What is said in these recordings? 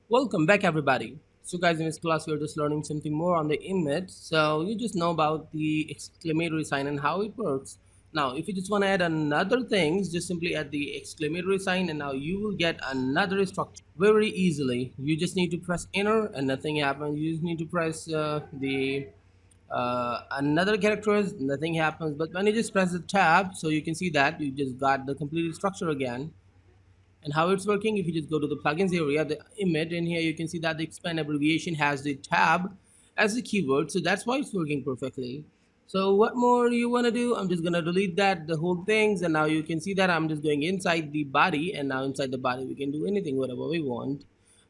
Welcome back, everybody. So, guys, in this class, we're just learning something more on the EMMET. So, you just know about the exclamatory sign and how it works. Now, if you just want to add another things, just simply add the exclamatory sign, and now you will get another structure very easily. You just need to press enter, and nothing happens. You just need to press the another characters, nothing happens. But when you just press the tab, so you can see that you just got the complete structure again. And how it's working, if you just go to the plugins area, the image in here, you can see that the expand abbreviation has the tab as the keyword, so that's why it's working perfectly. So what more you want to do? I'm just going to delete that the whole things, and now you can see that I'm just going inside the body, and now inside the body we can do anything whatever we want.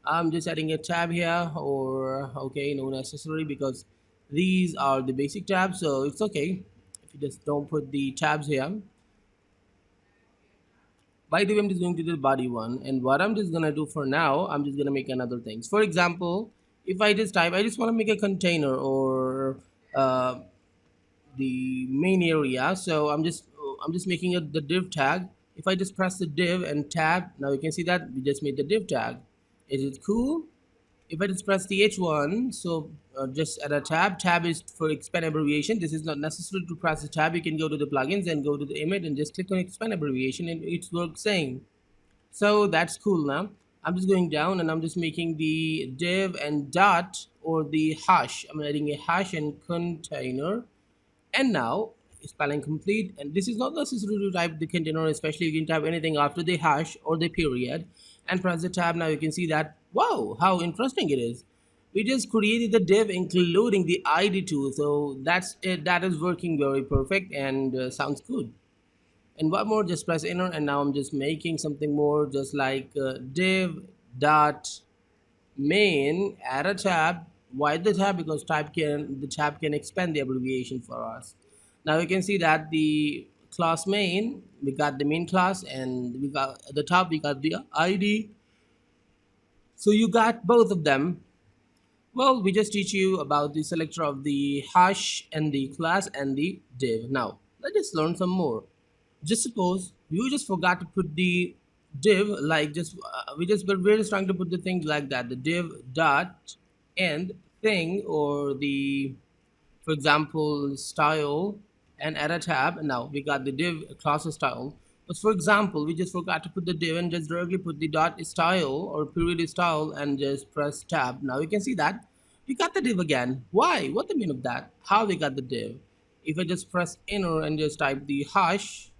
I'm just adding a tab here, or okay, no necessary, because these are the basic tabs, so it's okay if you just don't put the tabs here. By the way, I'm just going to do the body one, and what I'm just gonna do for now, I'm just gonna make another things. For example, if I just type, I just want to make a container or uh, the main area, so I'm just making the div tag. If I just press the div and tab, now you can see that we just made the div tag. Is it cool? If I just press the H1, so just add a tab is for expand abbreviation. This is not necessary to press the tab. You can go to the plugins and go to the image and just click on expand abbreviation, and it works same. So that's cool. Now I'm just going down and I'm just making the div and dot or the hash. I'm adding a hash and container, and now spelling complete. And this is not necessary to type the container, especially you can type anything after the hash or the period and press the tab. Now you can see that, wow, how interesting it is. We just created the div including the id too, so that's it. That is working very perfect and sounds good. And what more, just press enter, and now I'm just making something more, just like div dot main, add a tab. Why the tab? Because the tab can expand the abbreviation for us. Now you can see that the class main, we got the main class, and we got at the top we got the id. So you got both of them. Well, we just teach you about the selector of the hash and the class and the div. Now let's just learn some more. Just suppose you just forgot to put the div, like just we're just trying to put the things like that, the div dot end thing, or the, for example, style, and add a tab, and now we got the div class style. But for example, we just forgot to put the div and just directly put the dot style or period style and just press tab. Now you can see that we got the div again. Why? What the mean of that? How we got the div? If I just press enter and just type the hash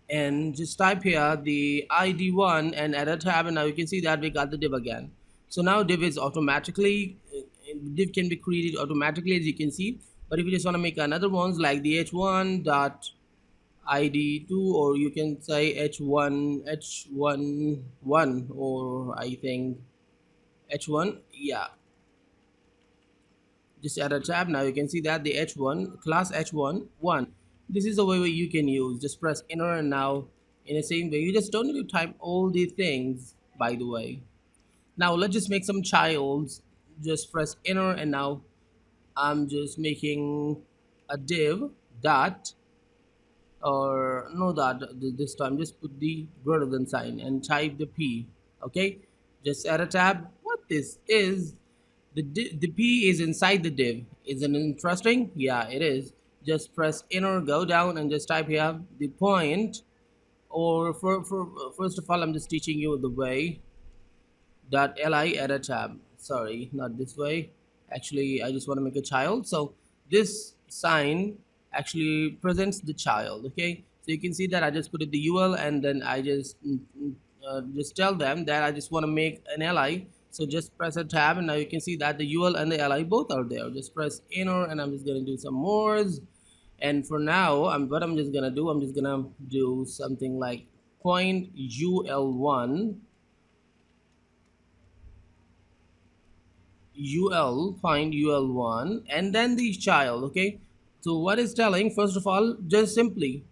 and just type here the id1 and add a tab, and now you can see that we got the div again. So now div is automatically div can be created automatically, as you can see. But if you just want to make another ones like the h1 dot id2, or you can say h1 or I think h1, yeah, just add a tab. Now you can see that the h1 class h1 1. This is the way you can use, just press enter, and now in the same way you just don't need to type all the things, by the way. Now let's just make some childs. Just press enter, and now I'm just making a div dot, or no dot this time, just put the greater than sign and type the p. Okay, just add a tab. What this is, the p is inside the div. Isn't it interesting? Yeah, it is. Just press enter, go down, and just type here the point, or for first of all, I'm just teaching you the way. Dot li, add a tab. Sorry, not this way. Actually, I just want to make a child, so this sign actually presents the child. Okay, so you can see that I just put it the ul, and then I just tell them that I just want to make an li. So just press a tab, and now you can see that the ul and the li both are there. Just press enter, and I'm just going to do some more. And for now, what I'm just gonna do, I'm just gonna do something like point ul1, find ul1, and then the child. Okay, so what is telling, first of all, just simply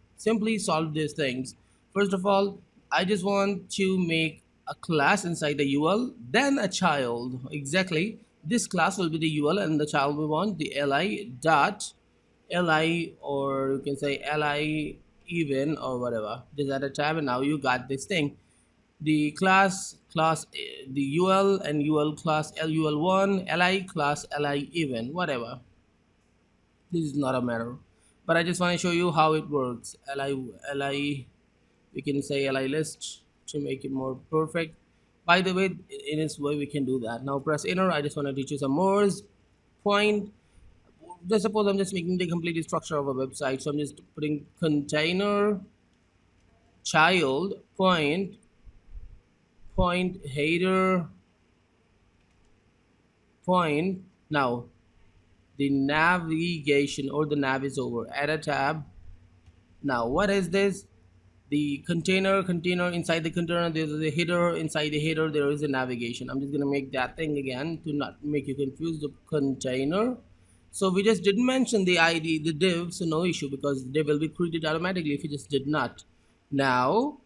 solve these things. First of all, I just want to make a class inside the ul, then a child. Exactly, this class will be the ul, and the child we want the li dot li, or you can say li even, or whatever. Just add a tab, and now you got this thing. the the ul and ul class lul1 li class li even whatever. This is not a matter, but I just want to show you how it works. Li, we can say li list to make it more perfect. By the way, in this way we can do that. Now press enter. I just want to teach you some more point. Just suppose I'm just making the complete structure of a website, so I'm just putting container child point header point. Now the navigation or the nav is over. Add a tab. Now what is this? The container inside the container, there's a header. Inside the header there is a navigation. I'm just gonna make that thing again to not make you confuse. The container, so we just didn't mention the id, the div, so no issue because they will be created automatically if you just did not. Now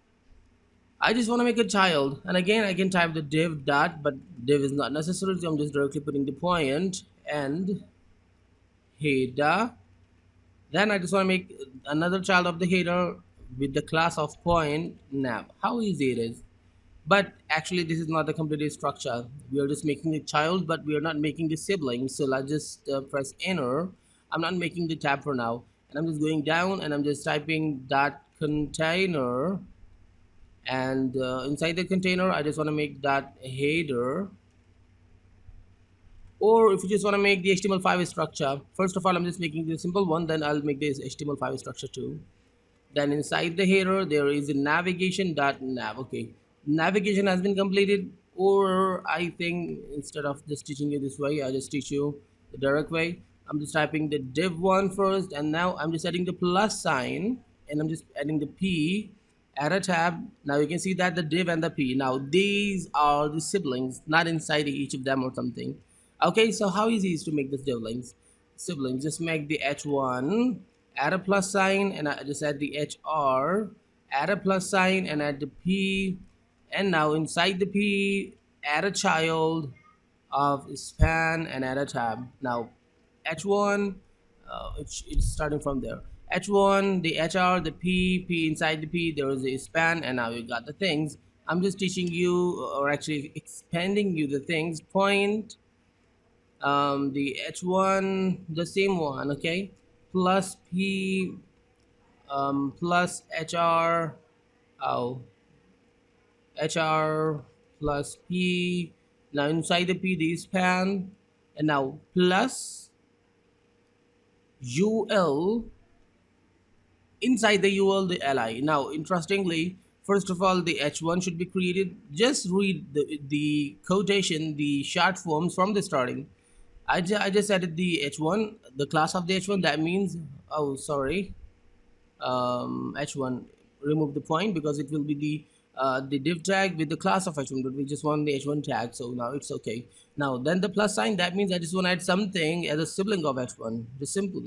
I just want to make a child, and again I can type the div dot, but div is not necessary, so I'm just directly putting the point and header. Then I just want to make another child of the header with the class of point nav. How easy it is. But actually this is not the complete structure. We are just making the child, but we are not making the sibling. So let's just press enter. I'm not making the tab for now. And I'm just going down and I'm just typing dot container. And inside the container, I just want to make that header. Or if you just want to make the HTML5 structure, first of all, I'm just making the simple one, then I'll make this HTML5 structure too. Then inside the header, there is a navigation.nav. Okay, navigation has been completed. Or I think instead of just teaching you this way, I just teach you the direct way. I'm just typing the div one first, and now I'm just adding the plus sign, and I'm just adding the p. Add a tab. Now you can see that the div and the p. Now these are the siblings, not inside each of them or something. Okay, so how easy is to make the siblings? Just make the h1, add a plus sign, and I just add the hr, add a plus sign and add the p, and now inside the p add a child of span and add a tab. Now h1, it's starting from there. H1, the hr, the p inside the p there is a span, and now you got the things. I'm just teaching you, or actually expanding you the things. Point, the h1, the same one, okay, plus p, plus hr, oh, hr plus p. Now inside the p the span, and now plus ul, inside the ul the li. Now interestingly, first of all the h1 should be created. Just read the quotation, the short forms from the starting. I just added the h1, the class of the h1. That means, oh sorry, h1, remove the point because it will be the div tag with the class of h1, but we just want the h1 tag, so now it's okay. Now then the plus sign, that means I just want to add something as a sibling of h1, just simple.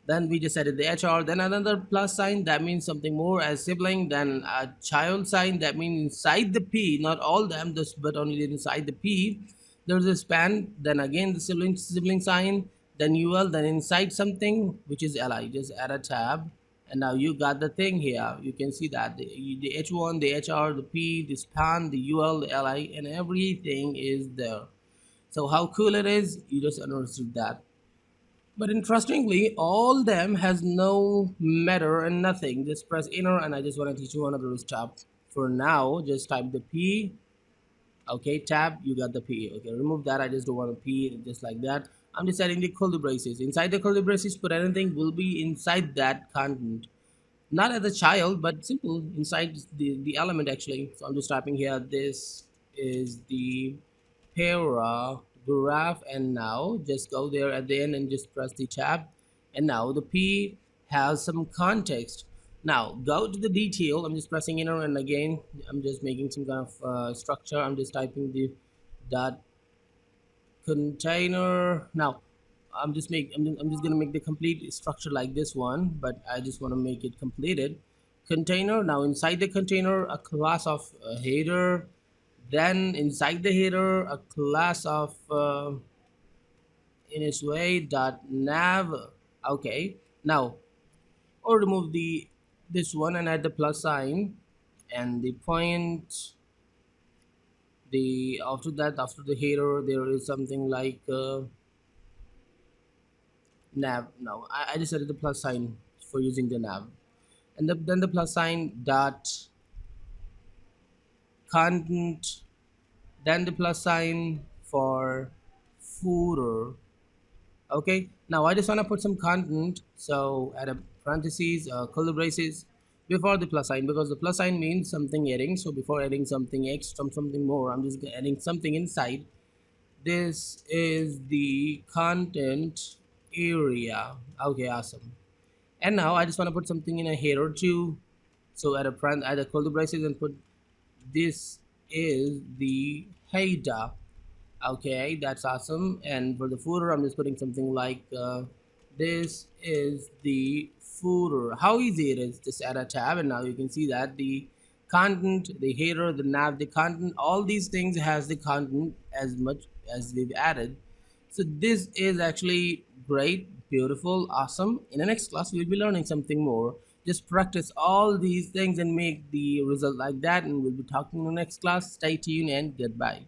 Then we just added the hr, then another plus sign, that means something more as sibling, then a child sign, that means inside the p, not all them, this but only inside the p there's a span, then again the sibling sign, then ul, then inside something which is li, just add a tab, and now you got the thing here. You can see that the h1, the hr, the p, the span, the ul, the li, and everything is there. So how cool it is, you just understood that. But interestingly, all them has no matter and nothing. Just press enter, and I just want to teach you another step. For now, just type the p. Okay, tab, you got the p. Okay, remove that. I just don't want a p, just like that. I'm just adding the curly braces. Inside the curly braces, put anything will be inside that content. Not as a child, but simple inside the element actually. So I'm just typing here. This is the paragraph, and now just go there at the end and just press the tab, and now the p has some context. Now go to the detail. I'm just pressing enter, and again I'm just making some kind of structure. I'm just typing the dot container. Now I'm just gonna make the complete structure like this one, but I just want to make it completed. Container. Now inside the container a class of header, then inside the header a class of in its way dot nav. Okay, now or remove the this one and add the plus sign and the point The after that, after the header, there is something like nav. Now I just added the plus sign for using the nav, and then the plus sign dot content, then the plus sign for footer. Okay, now I just want to put some content, so add a parentheses, curly braces before the plus sign, because the plus sign means something adding. So before adding something extra, something more, I'm just adding something inside. This is the content area. Okay, awesome. And now I just want to put something in a header too. So add a curly braces and put this is the header. Okay, that's awesome. And for the footer, I'm just putting something like this is the footer. How easy it is! Just add a tab, and now you can see that the content, the header, the nav, the content, all these things has the content as much as we've added. So this is actually great, beautiful, awesome. In the next class, we'll be learning something more. Just practice all these things and make the result like that. And we'll be talking in the next class. Stay tuned and goodbye.